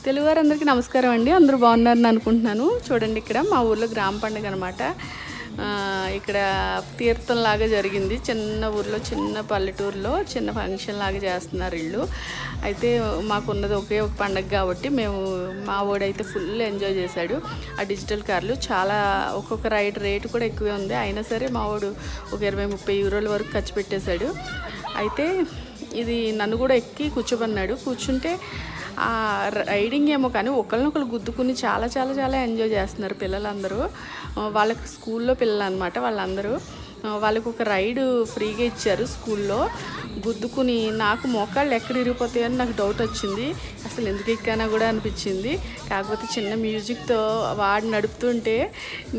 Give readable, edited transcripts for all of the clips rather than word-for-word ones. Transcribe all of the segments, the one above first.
తెలుగువారందరికీ నమస్కారం అండి. అందరూ బాగున్నారని అనుకుంటున్నాను. చూడండి, ఇక్కడ మా ఊర్లో గ్రామ పండుగ అనమాట. ఇక్కడ తీర్థం లాగా జరిగింది. చిన్న ఊర్లో, చిన్న పల్లెటూరులో చిన్న ఫంక్షన్ లాగా చేస్తున్నారు ఇళ్ళు. అయితే మాకున్నది ఒకే ఒక పండుగ కాబట్టి మా వాడైతే ఫుల్ ఎంజాయ్ చేశాడు. ఆ డిజిటల్ కార్లు చాలా ఒక్కొక్క రైడ్ రేటు కూడా ఎక్కువే ఉంది. అయినా సరే మా వాడు ఒక 20-30 యూరోల వరకు ఖర్చు పెట్టేశాడు. అయితే ఇది నన్ను కూడా ఎక్కి కూర్చోబన్నాడు. కూర్చుంటే ఆ రైడింగ్ ఏమో కానీ ఒకరినొకరు గుద్దుకుని చాలా చాలా చాలా ఎంజాయ్ చేస్తున్నారు పిల్లలందరూ. వాళ్ళకి స్కూల్లో పిల్లలు అనమాట వాళ్ళందరూ. వాళ్ళకు ఒక రైడ్ ఫ్రీగా ఇచ్చారు స్కూల్లో. గుద్దుకుని నాకు మోకాళ్ళు ఎక్కడ ఇరిగిపోతాయని నాకు డౌట్ వచ్చింది. అసలు ఎందుకు ఎక్కానా కూడా అనిపించింది. కాకపోతే చిన్న మ్యూజిక్తో వాడు నడుపుతుంటే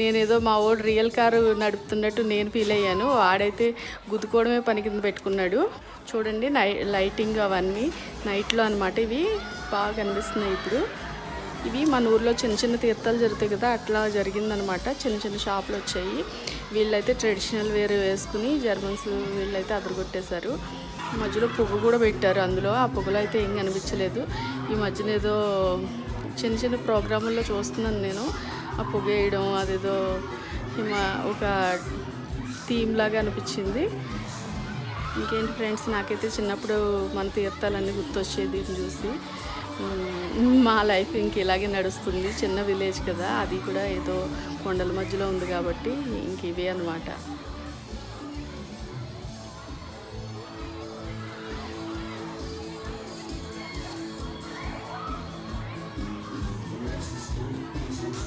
నేనేదో మా వాడు రియల్ కారు నడుపుతున్నట్టు నేను ఫీల్ అయ్యాను. వాడైతే గుద్దుకోవడమే పని కింద పెట్టుకున్నాడు. చూడండి, లైటింగ్ అవన్నీ నైట్లో అనమాట. ఇవి బాగా కనిపిస్తున్నాయి ఇప్పుడు. ఇవి మన ఊర్లో చిన్న చిన్న తీర్థాలు జరుగుతాయి కదా, అట్లా జరిగిందనమాట. చిన్న చిన్న షాపులు వచ్చాయి. వీళ్ళైతే ట్రెడిషనల్ వేర్ వేసుకుని జర్మన్స్ వీళ్ళైతే అదరగొట్టేశారు. మధ్యలో పొగ కూడా పెట్టారు. అందులో ఆ పొగలో అయితే ఏం కనిపించలేదు. ఈ మధ్యన ఏదో చిన్న చిన్న ప్రోగ్రాముల్లో చూస్తున్నాను నేను. ఆ పొగ వేయడం అదేదో ఒక థీమ్ లాగా అనిపించింది. ఇంకేంటి ఫ్రెండ్స్, నాకైతే చిన్నప్పుడు మన తీర్థాలన్నీ గుర్తొచ్చేది దీన్ని చూసి. మా లైఫ్ ఇంక ఇలాగే నడుస్తుంది. చిన్న విలేజ్ కదా, అది కూడా ఏదో కొండల మధ్యలో ఉంది కాబట్టి ఇంక ఇవే అనమాట.